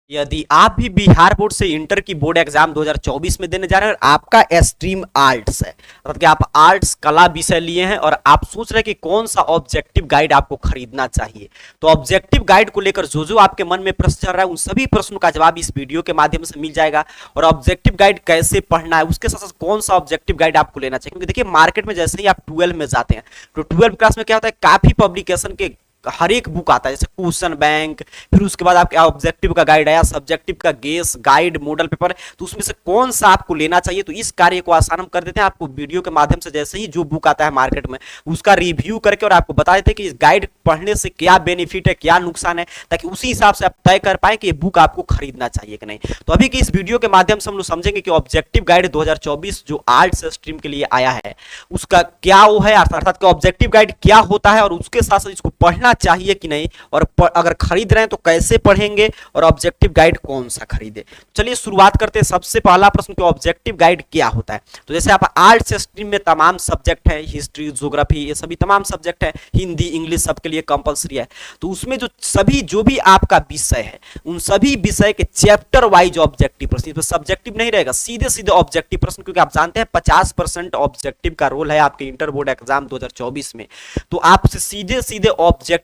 यदि आप भी बिहार बोर्ड से इंटर की बोर्ड एग्जाम 2024 में देने जा रहे हैं और आपका स्ट्रीम आर्ट्स है, मतलब कि आप आर्ट्स कला विषय लिए हैं और आप सोच रहे हैं कि कौन सा ऑब्जेक्टिव गाइड आपको खरीदना चाहिए, तो ऑब्जेक्टिव गाइड को लेकर जो जो आपके मन में प्रश्न चल रहा है उन सभी प्रश्नों का जवाब इस वीडियो के माध्यम से मिल जाएगा। और ऑब्जेक्टिव गाइड कैसे पढ़ना है, उसके साथ साथ कौन सा ऑब्जेक्टिव गाइड आपको लेना चाहिए, क्योंकि देखिए मार्केट में जैसे ही आप 12 में जाते हैं तो 12 क्लास में क्या होता है, काफी पब्लिकेशन के हर एक बुक आता है, जैसे क्वेश्चन बैंक, फिर उसके बाद आपके ऑब्जेक्टिव का गाइड आया, सब्जेक्टिव का गेस गाइड, मॉडल पेपर, तो उसमें से कौन सा आपको लेना चाहिए। तो इस कार्य को आसान हम कर देते हैं, आपको वीडियो के माध्यम से जैसे ही जो बुक आता है मार्केट में उसका रिव्यू करके और आपको बता देते हैं कि इस गाइड पढ़ने से क्या बेनिफिट है, क्या नुकसान है, ताकि उसी हिसाब से आप तय कर पाए कि ये बुक आपको खरीदना चाहिए कि नहीं। तो अभी की इस वीडियो के माध्यम से हम लोग समझेंगे कि ऑब्जेक्टिव गाइड 2024 जो आर्ट्स स्ट्रीम के लिए आया है उसका क्या वो है, अर्थात ऑब्जेक्टिव गाइड क्या होता है और उसके साथ साथ इसको पढ़ना चाहिए कि नहीं, और अगर खरीद रहे हैं तो कैसे पढ़ेंगे और ऑब्जेक्टिव गाइड कौन सा खरीदे। चलिए शुरुआत करते हैं। सबसे पहला प्रश्न कि ऑब्जेक्टिव गाइड क्या होता है। तो जैसे आप आर्ट्स स्ट्रीम में तमाम सब्जेक्ट है, हिस्ट्री, ज्योग्राफी, ये सभी तमाम सब्जेक्ट है, हिंदी, इंग्लिश सबके लिए कंपलसरी है। तो उसमें जो भी आपका विषय है उन सभी विषय के चैप्टर वाइज ऑब्जेक्टिव प्रश्न, इसमें सब्जेक्टिव नहीं रहेगा, सीधे सीधे ऑब्जेक्टिव प्रश्न, क्योंकि आप जानते हैं 50% ऑब्जेक्टिव का रोल है आपके इंटर बोर्ड एग्जाम 2024 में। तो आपसे सीधे सीधे ऑब्जेक्टिव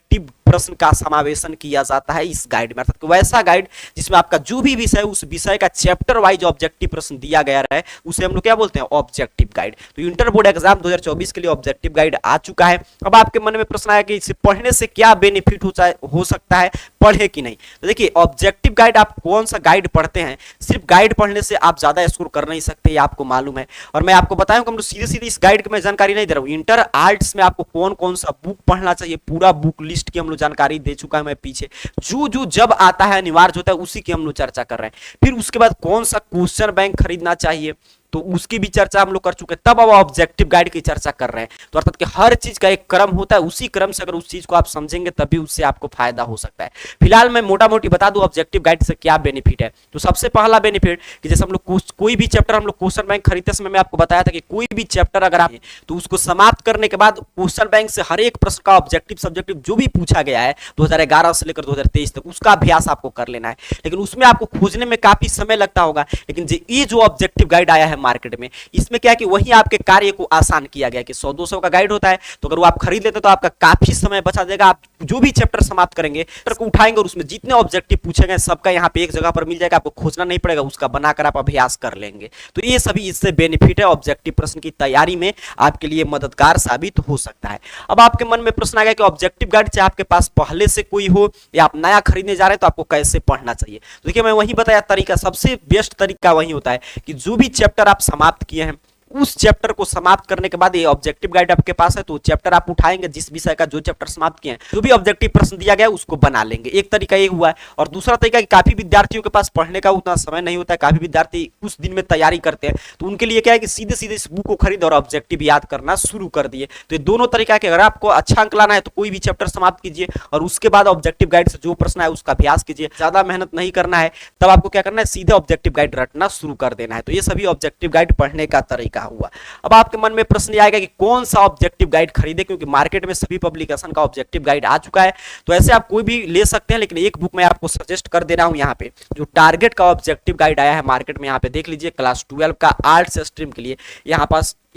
प्रश्न का समावेशन किया जाता है इस गाइड में, अर्थात वैसा गाइड जिसमें आपका जो भी विषय है उस विषय का चैप्टर वाइज ऑब्जेक्टिव प्रश्न दिया गया है, उसे हम लोग क्या बोलते हैं, ऑब्जेक्टिव गाइड। तो इंटर बोर्ड एग्जाम 2024 के लिए ऑब्जेक्टिव गाइड आ चुका है। अब आपके मन में प्रश्न आया कि इसे पढ़ने से क्या बेनिफिट हो सकता है, पढ़े कि नहीं। तो देखिए ऑब्जेक्टिव गाइड, आप कौन सा गाइड पढ़ते हैं, सिर्फ गाइड पढ़ने से आप ज्यादा स्कोर कर नहीं सकते, ये आपको मालूम है। और मैं आपको बताऊं कि हम लोग सीधे सीधे इस गाइड की मैं जानकारी नहीं दे रहा हूं। इंटर आर्ट्स में आपको कौन कौन सा बुक पढ़ना चाहिए, पूरा बुक लिस्ट की हम लोग जानकारी दे चुका है मैं पीछे, जो जब आता है अनिवार्य होता है उसी की हम लोग चर्चा कर रहे हैं। फिर उसके बाद कौन सा क्वेश्चन बैंक खरीदना चाहिए तो उसकी भी चर्चा हम लोग कर चुके हैं, तब अब ऑब्जेक्टिव गाइड की चर्चा कर रहे हैं। तो अर्थात कि हर चीज का एक क्रम होता है, उसी क्रम से अगर उस चीज को आप समझेंगे तभी उससे आपको फायदा हो सकता है। फिलहाल मैं मोटा मोटी बता दूं ऑब्जेक्टिव गाइड से क्या बेनिफिट है। तो सबसे पहला बेनिफिट कि जैसे हम लोग कोई भी चैप्टर, हम लोग क्वेश्चन बैंक खरीदते समय मैं आपको बताया था कि कोई भी चैप्टर अगर आप तो उसको समाप्त करने के बाद क्वेश्चन बैंक से हर एक प्रश्न का ऑब्जेक्टिव सब्जेक्टिव जो भी पूछा गया है 2011 से लेकर 2023 तक उसका अभ्यास आपको कर लेना है। लेकिन उसमें आपको खोजने में काफी समय लगता होगा, लेकिन ये जो ऑब्जेक्टिव गाइड आया है मार्केट में, इसमें क्या है कि वही आपके कार्य को आसान किया गया कि 100-200 का गाइड होता है, तो अगर वो आप खरीद लेते तो आपका काफी समय बचा देगा। आप जो भी चैप्टर समाप्त करेंगे चैप्टर को उठाएंगे और उसमें जितने ऑब्जेक्टिव पूछे गए सबका यहाँ पे एक जगह पर मिल जाएगा, आपको खोजना नहीं पड़ेगा, उसका बनाकर आप अभ्यास कर लेंगे। तो ये सभी इससे बेनिफिट है, ऑब्जेक्टिव प्रश्न की तैयारी में आपके लिए मददगार साबित हो सकता है। अब आपके मन में प्रश्न आ गया कि ऑब्जेक्टिव गाइड चाहे आपके पास पहले से कोई हो या आप नया खरीदने जा रहे हैं तो आपको कैसे पढ़ना चाहिए। तो देखिए मैं वही बताया तरीका, सबसे बेस्ट तरीका वही होता है कि जो भी चैप्टर आप समाप्त किए हैं उस चैप्टर को समाप्त करने के बाद ये ऑब्जेक्टिव गाइड आपके पास है, तो चैप्टर आप उठाएंगे, जिस विषय का जो चैप्टर समाप्त किए हैं जो भी ऑब्जेक्टिव प्रश्न दिया गया है उसको बना लेंगे। एक तरीका ये हुआ है। और दूसरा तरीका कि काफी विद्यार्थियों के पास पढ़ने का उतना समय नहीं होता है, काफी विद्यार्थी कुछ दिन में तैयारी करते हैं, तो उनके लिए क्या है कि सीधे सीधे इस बुक को खरीद और ऑब्जेक्टिव याद करना शुरू कर दिए। तो ये दोनों तरीका के, अगर आपको अच्छा अंक लाना है तो कोई भी चैप्टर समाप्त कीजिए और उसके बाद ऑब्जेक्टिव गाइड से जो प्रश्न है उसका अभ्यास कीजिए। ज्यादा मेहनत नहीं करना है, तब आपको क्या करना है, सीधे ऑब्जेक्टिव गाइड रटना शुरू कर देना है। तो ये सभी ऑब्जेक्टिव गाइड पढ़ने का तरीका हुआ। अब आपके मन में प्रश्न आएगा कि कौन सा ऑब्जेक्टिव गाइड खरीदे, क्योंकि मार्केट में सभी पब्लिकेशन का ऑब्जेक्टिव गाइड आ चुका है। तो ऐसे आप कोई भी ले सकते हैं, लेकिन एक बुक मैं आपको सजेस्ट कर दे रहा हूं यहाँ पे, जो टारगेट का ऑब्जेक्टिव गाइड आया है मार्केट में, यहाँ पे देख लीजिए, क्लास 12 का आर्ट्स स्ट्रीम के लिए।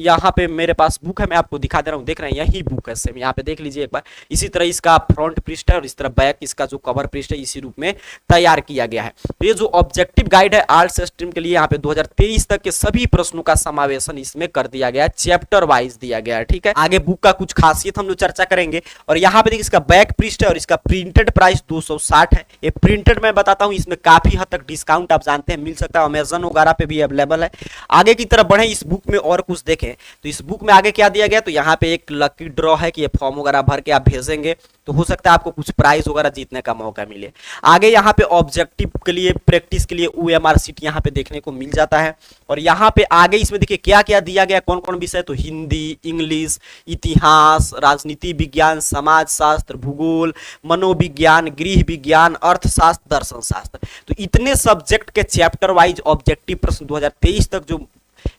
यहाँ पे मेरे पास बुक है, मैं आपको दिखा दे रहा हूँ, देख रहे हैं यही बुक है सेम, यहाँ पे देख लीजिए एक बार। इसी तरह इसका फ्रंट पृष्ठ है और इस तरह बैक इसका जो कवर पृष्ठ है इसी रूप में तैयार किया गया है। तो ये जो ऑब्जेक्टिव गाइड है आर्ट्स स्ट्रीम के लिए, यहाँ पे 2023 तक के सभी प्रश्नों का समावेशन इसमें कर दिया गया है, चैप्टर वाइज दिया गया है। ठीक है, आगे बुक का कुछ खासियत हम लोग चर्चा करेंगे। और यहाँ पे देखिए इसका बैक पृष्ठ है और इसका प्रिंटेड प्राइस 260 है। ये प्रिंटेड मैं बताता हूँ, इसमें काफी हद तक डिस्काउंट आप जानते हैं मिल सकता है, अमेजन वगैरह पे भी अवेलेबल है। आगे की तरफ बढ़े, इस बुक में और कुछ देखें तो इस बुक में आगे क्या दिया गया, तो यहाँ पे एक लकी ड्रॉ है कि ये फॉर्म वगैरह भर के आप भेजेंगे तो हो सकता है आपको कुछ प्राइज वगैरह जीतने का मौका मिले। आगे यहाँ पे ऑब्जेक्टिव के लिए, प्रैक्टिस के लिए OMR सीट यहाँ पे देखने को मिल जाता है। और यहाँ पे आगे इसमें देखिए क्या क्या दिया गया, कौन कौन विषय, तो हिंदी, इंग्लिश, इतिहास, राजनीति विज्ञान, समाज शास्त्र, भूगोल, मनोविज्ञान, गृह विज्ञान, अर्थशास्त्र, दर्शन शास्त्र। तो इतने सब्जेक्ट के चैप्टर वाइज ऑब्जेक्टिव प्रश्न 2023 तक जो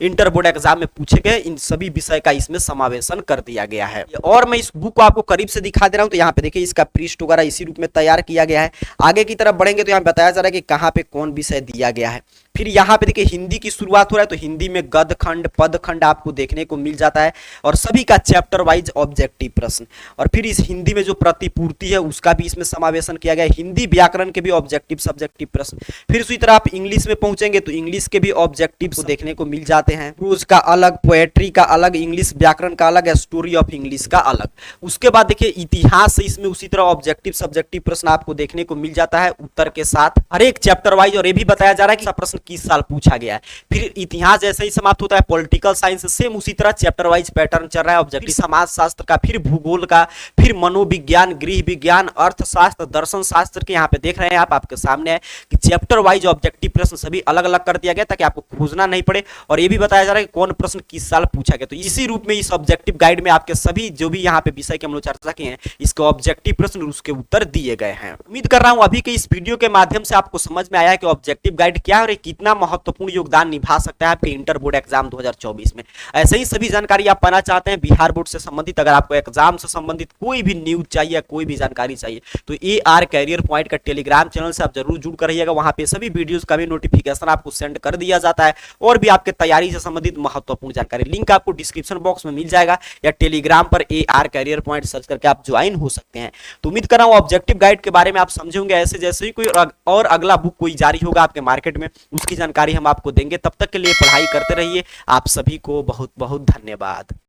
इंटर बोर्ड एग्जाम में पूछे गए इन सभी विषय का इसमें समावेशन कर दिया गया है। और मैं इस बुक को आपको करीब से दिखा दे रहा हूं, तो यहाँ पे देखिए इसका पृष्ठ वगैरह इसी रूप में तैयार किया गया है। आगे की तरफ बढ़ेंगे तो यहाँ बताया जा रहा है कि कहाँ पे कौन विषय दिया गया है। फिर यहाँ पे देखिए हिंदी की शुरुआत हो रहा है, तो हिंदी में गद्य खंड पद खंड आपको देखने को मिल जाता है और सभी का चैप्टर वाइज ऑब्जेक्टिव प्रश्न। और फिर इस हिंदी में जो प्रतिपूर्ति है उसका भी इसमें समावेशन किया गया है। हिंदी व्याकरण के भी ऑब्जेक्टिव सब्जेक्टिव प्रश्न। फिर उसी तरह आप इंग्लिश में पहुंचेंगे तो इंग्लिश के भी ऑब्जेक्टिव देखने को मिल जाते हैं। प्रोज का अलग, पोएट्री का अलग, इंग्लिश व्याकरण का अलग, स्टोरी ऑफ इंग्लिश का अलग। उसके बाद देखिए इतिहास से इसमें उसी तरह ऑब्जेक्टिव सब्जेक्टिव प्रश्न आपको देखने को मिल जाता है उत्तर के साथ हर एक चैप्टर वाइज। और ये भी बताया जा रहा है कि प्रश्न किस साल पूछा गया है। फिर इतिहास जैसे ही समाप्त होता है पॉलिटिकल साइंस सेम उसी तरह चैप्टर वाइज पैटर्न चल रहा है। ऑब्जेक्टिव समाज शास्त्र का, फिर भूगोल का, फिर मनोविज्ञान, गृह विज्ञान, अर्थशास्त्र, दर्शन शास्त्र के यहाँ पे देख रहे हैं आप, आपके सामने है कि चैप्टर वाइज ऑब्जेक्टिव प्रश्न सभी अलग अलग कर दिया गया ताकि आपको खोजना नहीं पड़े। और ये भी बताया जा रहा है कि कौन प्रश्न किस साल पूछा गया। तो इसी रूप में इस ऑब्जेक्टिव गाइड में आपके सभी जो भी यहाँ पे विषय के हम लोग चर्चा किए हैं इसके ऑब्जेक्टिव प्रश्न और उसके उत्तर दिए गए हैं। उम्मीद कर रहा हूं अभी के इस वीडियो के माध्यम से आपको समझ में आया है कि ऑब्जेक्टिव गाइड क्या है और कितना महत्वपूर्ण योगदान निभा सकता है आपके इंटर बोर्ड एग्जाम 2024 में। ऐसे ही सभी जानकारी आप पाना चाहते हैं बिहार बोर्ड से संबंधित, अगर आपको एग्जाम से संबंधित कोई भी न्यूज चाहिए, कोई भी जानकारी चाहिए तो AR कैरियर पॉइंट का टेलीग्राम चैनल से आप जरूर जुड़ कर रहिएगा। वहां पे सभी वीडियोस का भी नोटिफिकेशन आपको सेंड कर दिया जाता है और भी आपके तैयारी से संबंधित महत्वपूर्ण जानकारी लिंक आपको डिस्क्रिप्शन बॉक्स में मिल जाएगा या टेलीग्राम पर AR कैरियर पॉइंट सर्च करके आप ज्वाइन हो सकते हैं। तो उम्मीद कर रहा हूं ऑब्जेक्टिव गाइड के बारे में आप समझेंगे। ऐसे जैसे ही कोई और अगला बुक कोई जारी होगा आपके मार्केट में उसकी जानकारी हम आपको देंगे। तब तक के लिए पढ़ाई करते रहिए। आप सभी को बहुत बहुत धन्यवाद।